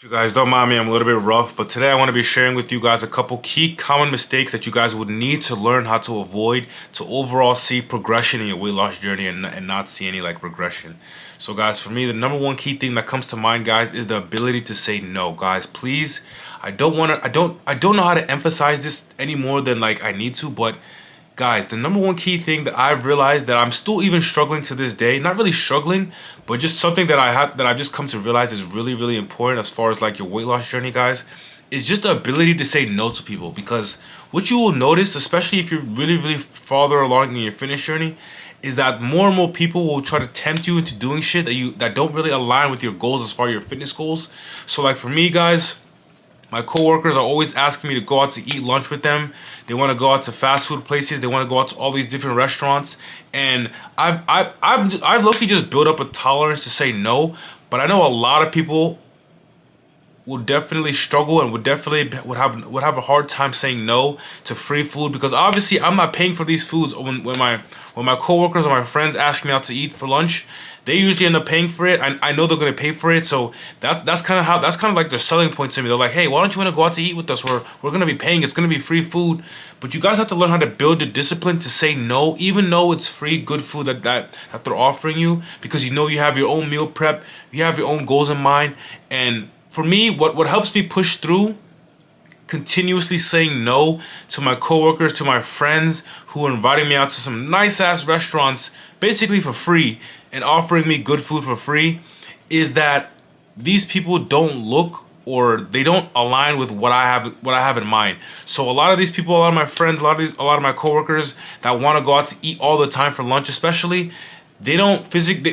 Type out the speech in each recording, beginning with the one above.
You guys don't mind me, I'm a little bit rough, but today I want to be sharing with you guys a couple key common mistakes that you guys would need to learn how to avoid to overall see progression in your weight loss journey and not see any like regression. So guys, for me, the number one key thing that comes to mind, guys, is the ability to say no. Guys, please, I don't know how to emphasize this any more than like I need to, but guys, the number one key thing that I've realized that I'm still even struggling to this day, not really struggling, but just something that I've just come to realize is really, really important as far as like your weight loss journey, guys, is just the ability to say no to people. Because what you will notice, especially if you're really, really farther along in your fitness journey, is that more and more people will try to tempt you into doing shit that don't really align with your goals as far as your fitness goals. So like for me, guys, my coworkers are always asking me to go out to eat lunch with them. They want to go out to fast food places. They want to go out to all these different restaurants. And I've low-key just built up a tolerance to say no. But I know a lot of people would definitely struggle and would have a hard time saying no to free food, because obviously I'm not paying for these foods. When my coworkers or my friends ask me out to eat for lunch, they usually end up paying for it. I know they're gonna pay for it, so that's kind of like their selling point to me. They're like, hey, why don't you want to go out to eat with us? We're gonna be paying. It's gonna be free food, but you guys have to learn how to build the discipline to say no, even though it's free good food that they're offering you, because you know you have your own meal prep, you have your own goals in mind. And for me, what helps me push through continuously saying no to my coworkers, to my friends who are inviting me out to some nice ass restaurants basically for free and offering me good food for free, is that these people don't look or they don't align with what I have in mind. So a lot of these people, a lot of my friends, a lot of my coworkers that want to go out to eat all the time for lunch, especially, they don't physically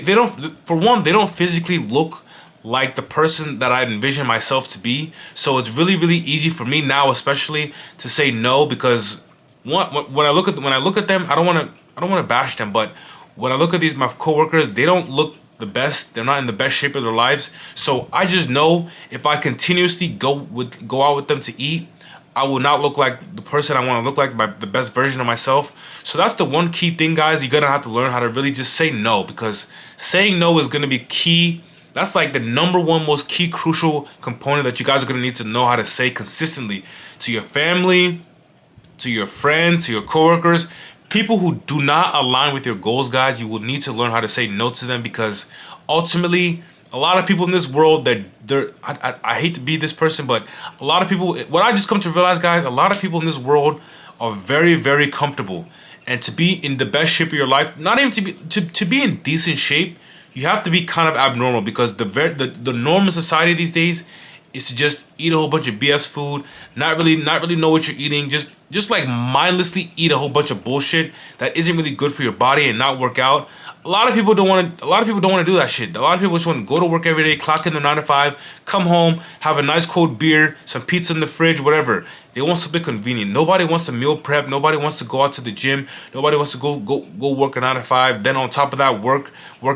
look like the person that I envision myself to be. So it's really, really easy for me now, especially, to say no, because when I look at them, I don't want to bash them, but when I look at my coworkers, they don't look the best. They're not in the best shape of their lives. So I just know if I continuously go out with them to eat, I will not look like the person I want to look like, the best version of myself. So that's the one key thing, guys. You're gonna have to learn how to really just say no, because saying no is gonna be key. That's like the number one most key crucial component that you guys are going to need to know how to say consistently to your family, to your friends, to your coworkers. People who do not align with your goals, guys, you will need to learn how to say no to them, because ultimately a lot of people in this world that I hate to be this person, but a lot of people, what I just come to realize, guys, a lot of people in this world are very, very comfortable. And to be in the best shape of your life, not even to be in decent shape, you have to be kind of abnormal, because the norm in society these days is to just eat a whole bunch of BS food, not really know what you're eating, just like mindlessly eat a whole bunch of bullshit that isn't really good for your body and not work out. A lot of people don't want to do that shit. A lot of people just want to go to work every day, clock in the 9 to 5, come home, have a nice cold beer, some pizza in the fridge, whatever. They want something convenient. Nobody wants to meal prep. Nobody wants to go out to the gym. Nobody wants to go work a 9 to 5. Then on top of that, work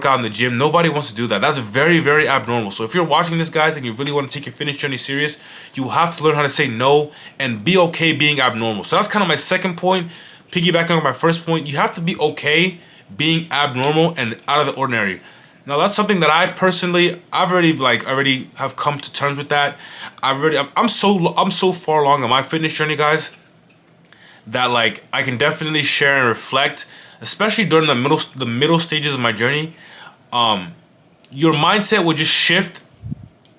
out in the gym. Nobody wants to do that. That's very, very abnormal. So if you're watching this, guys, and you really want to take your fitness journey serious, you have to learn how to say no and be okay being abnormal. So that's kind of my second point. Piggybacking on my first point, you have to be okay being abnormal and out of the ordinary. Now that's something that I've already have come to terms with that. I'm so far along on my fitness journey, guys, that like I can definitely share and reflect, especially during the middle stages of my journey. Your mindset will just shift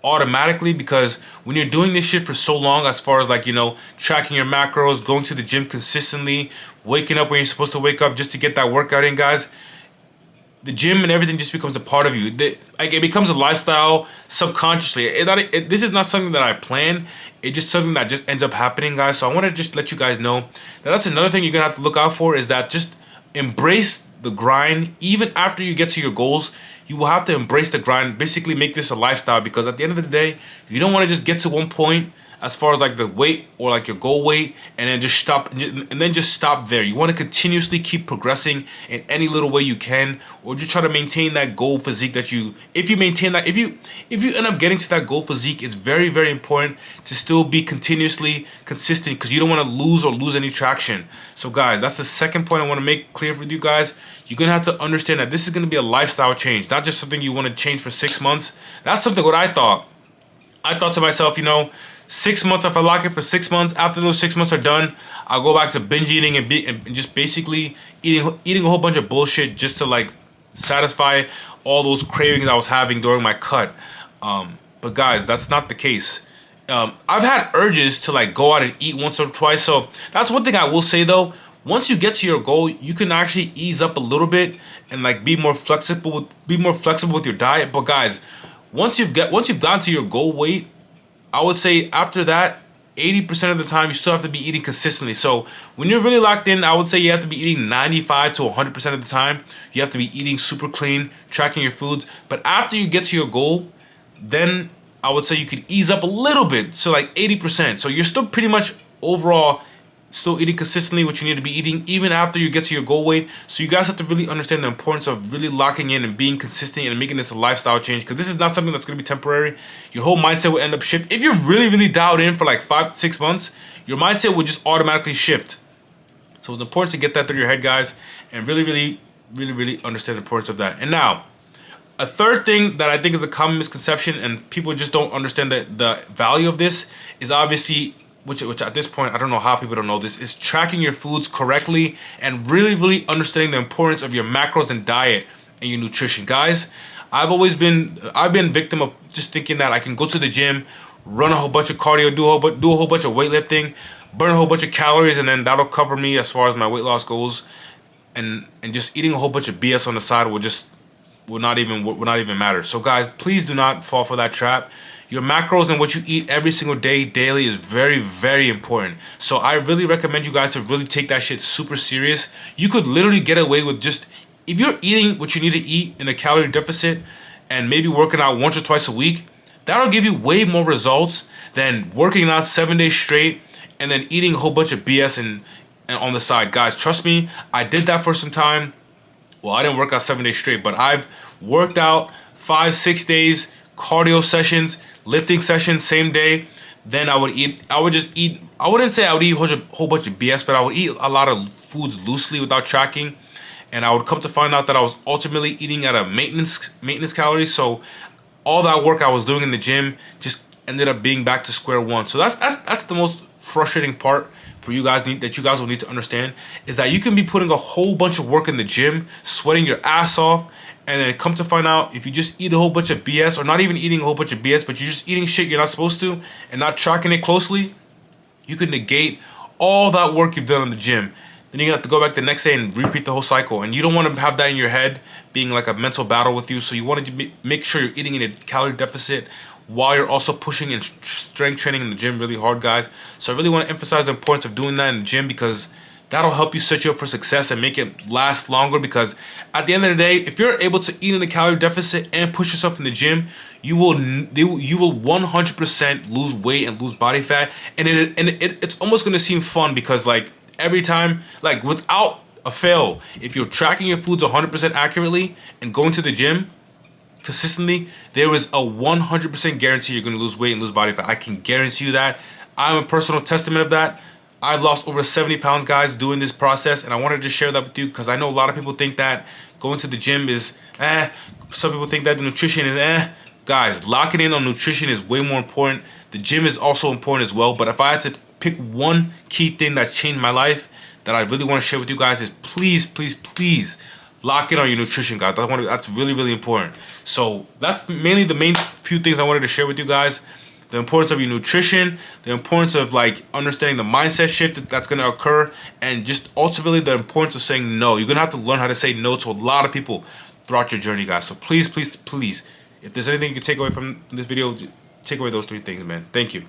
automatically, because when you're doing this shit for so long, as far as like, you know, tracking your macros, going to the gym consistently, waking up when you're supposed to wake up just to get that workout in, guys, the gym and everything just becomes a part of you. It becomes a lifestyle subconsciously. This is not something that I plan. It's just something that just ends up happening, guys. So I want to just let you guys know that that's another thing you're gonna have to look out for, is that just embrace the grind. Even after you get to your goals, you will have to embrace the grind. Basically make this a lifestyle, because at the end of the day, you don't want to just get to one point as far as like the weight or like your goal weight and then just stop there. You want to continuously keep progressing in any little way you can, or just try to maintain that goal physique that if you end up getting to that goal physique, it's very, very important to still be continuously consistent, because you don't want to lose any traction. So guys, that's the second point I want to make clear with you guys. You're gonna have to understand that this is gonna be a lifestyle change, not just something you want to change for 6 months. That's something what I thought I thought to myself, 6 months, if I lock it for 6 months, after those 6 months are done, I'll go back to binge eating and just basically eating a whole bunch of bullshit just to like satisfy all those cravings I was having during my cut. But guys, that's not the case. I've had urges to like go out and eat once or twice. So that's one thing I will say though. Once you get to your goal, you can actually ease up a little bit and like be more flexible with your diet. But guys, once you've gotten to your goal weight, I would say after that, 80% of the time you still have to be eating consistently. So when you're really locked in, I would say you have to be eating 95 to 100% of the time. You have to be eating super clean, tracking your foods. But after you get to your goal, then I would say you could ease up a little bit. So like 80%. So you're still pretty much overall still eating consistently what you need to be eating even after you get to your goal weight. So you guys have to really understand the importance of really locking in and being consistent and making this a lifestyle change, because this is not something that's going to be temporary. Your whole mindset will end up shift. If you're really dialed in for like 5 to 6 months, your mindset will just automatically shift. So it's important to get that through your head, guys, and really understand the importance of that. And now, a third thing that I think is a common misconception and people just don't understand the value of this is obviously, which at this point, I don't know how people don't know this, is tracking your foods correctly and really understanding the importance of your macros and diet and your nutrition. Guys, I've been victim of just thinking that I can go to the gym, run a whole bunch of cardio, do a whole bunch of weightlifting, burn a whole bunch of calories, and then that'll cover me as far as my weight loss goes. And just eating a whole bunch of BS on the side will not even matter. So guys, please do not fall for that trap. Your macros and what you eat every single day, daily, is very important. So I really recommend you guys to really take that shit super serious. You could literally get away with just, if you're eating what you need to eat in a calorie deficit and maybe working out once or twice a week, that'll give you way more results than working out 7 days straight and then eating a whole bunch of BS and on the side. Guys, trust me, I did that for some time. Well, I didn't work out 7 days straight, but I've worked out 5-6 days, cardio sessions, lifting sessions, same day. Then I would just eat, I wouldn't say I would eat a whole bunch of BS, but I would eat a lot of foods loosely without tracking. And I would come to find out that I was ultimately eating at a maintenance calories. So all that work I was doing in the gym just ended up being back to square one. So that's the most frustrating part for you guys that you guys will need to understand, is that you can be putting a whole bunch of work in the gym, sweating your ass off, and then come to find out if you just eat a whole bunch of BS, or not even eating a whole bunch of BS, but you're just eating shit you're not supposed to and not tracking it closely, you can negate all that work you've done in the gym. Then you're gonna have to go back the next day and repeat the whole cycle. And you don't want to have that in your head being like a mental battle with you. So you want to make sure you're eating in a calorie deficit while you're also pushing and strength training in the gym really hard, guys. So I really want to emphasize the importance of doing that in the gym, because that'll help you set you up for success and make it last longer. Because at the end of the day, if you're able to eat in a calorie deficit and push yourself in the gym, you will 100% lose weight and lose body fat. And it's almost gonna seem fun, because like every time, like without a fail, if you're tracking your foods 100% accurately and going to the gym consistently, there is a 100% guarantee you're going to lose weight and lose body fat. I can guarantee you that. I'm a personal testament of that. I've lost over 70 pounds, guys, doing this process, and I wanted to share that with you because I know a lot of people think that going to the gym is some people think that the nutrition is Guys, locking in on nutrition is way more important. The gym is also important as well, but if I had to pick one key thing that changed my life that I really want to share with you guys, is please lock in on your nutrition, guys. That's really important. So that's mainly the main few things I wanted to share with you guys. The importance of your nutrition, the importance of like understanding the mindset shift that's going to occur, and just ultimately the importance of saying no. You're going to have to learn how to say no to a lot of people throughout your journey, guys. So please, if there's anything you can take away from this video, take away those 3 things, man. Thank you.